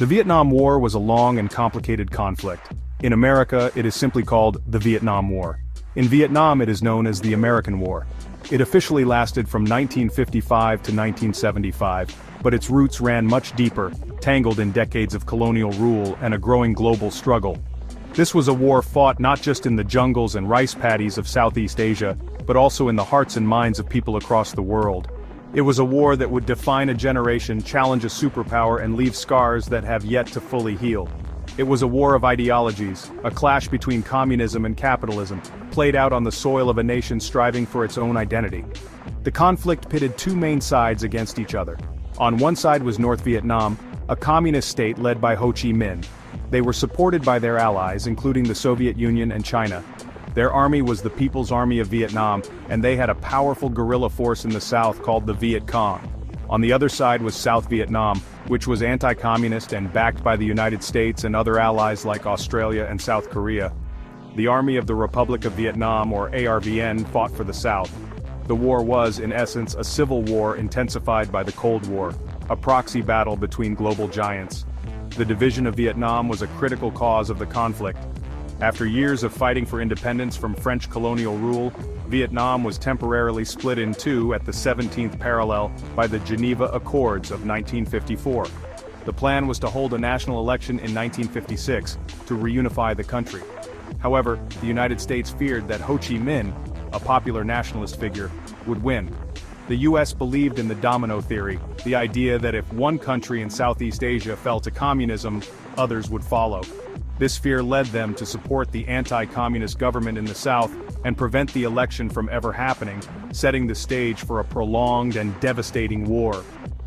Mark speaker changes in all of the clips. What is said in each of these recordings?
Speaker 1: The Vietnam War was a long and complicated conflict. In America, it is simply called the Vietnam War. In Vietnam, it is known as the American War. It officially lasted from 1955 to 1975, but its roots ran much deeper, tangled in decades of colonial rule and a growing global struggle. This was a war fought not just in the jungles and rice paddies of Southeast Asia, but also in the hearts and minds of people across the world. It was a war that would define a generation, challenge a superpower, and leave scars that have yet to fully heal. It was a war of ideologies, a clash between communism and capitalism, played out on the soil of a nation striving for its own identity. The conflict pitted two main sides against each other. On one side was North Vietnam, a communist state led by Ho Chi Minh. They were supported by their allies, including the Soviet Union and China. Their army was the People's Army of Vietnam, and they had a powerful guerrilla force in the south called the Viet Cong. On the other side was South Vietnam, which was anti-communist and backed by the United States and other allies like Australia and South Korea. The Army of the Republic of Vietnam, or ARVN, fought for the South. The war was, in essence, a civil war intensified by the Cold War, a proxy battle between global giants. The division of Vietnam was a critical cause of the conflict. After years of fighting for independence from French colonial rule, Vietnam was temporarily split in two at the 17th parallel by the Geneva Accords of 1954. The plan was to hold a national election in 1956 to reunify the country. However, the United States feared that Ho Chi Minh, a popular nationalist figure, would win. The US believed in the domino theory, the idea that if one country in Southeast Asia fell to communism, others would follow. This fear led them to support the anti-communist government in the South and prevent the election from ever happening, setting the stage for a prolonged and devastating war.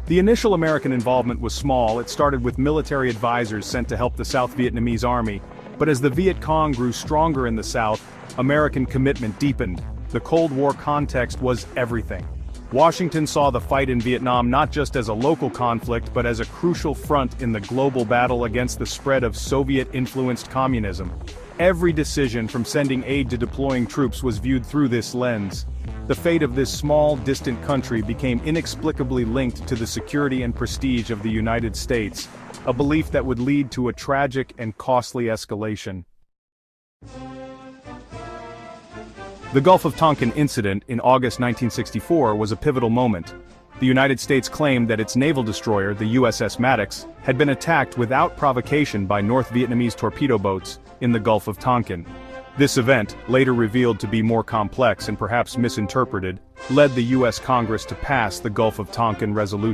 Speaker 1: The initial American involvement was small. It started with military advisors sent to help the South Vietnamese army. But as the Viet Cong grew stronger in the South, American commitment deepened. The Cold War context was everything. Washington saw the fight in Vietnam not just as a local conflict but as a crucial front in the global battle against the spread of Soviet-influenced communism. Every decision from sending aid to deploying troops was viewed through this lens. The fate of this small, distant country became inexplicably linked to the security and prestige of the United States, a belief that would lead to a tragic and costly escalation. The Gulf of Tonkin incident in August 1964 was a pivotal moment. The United States claimed that its naval destroyer, the USS Maddox, had been attacked without provocation by North Vietnamese torpedo boats in the Gulf of Tonkin. This event, later revealed to be more complex and perhaps misinterpreted, led the U.S. Congress to pass the Gulf of Tonkin Resolution.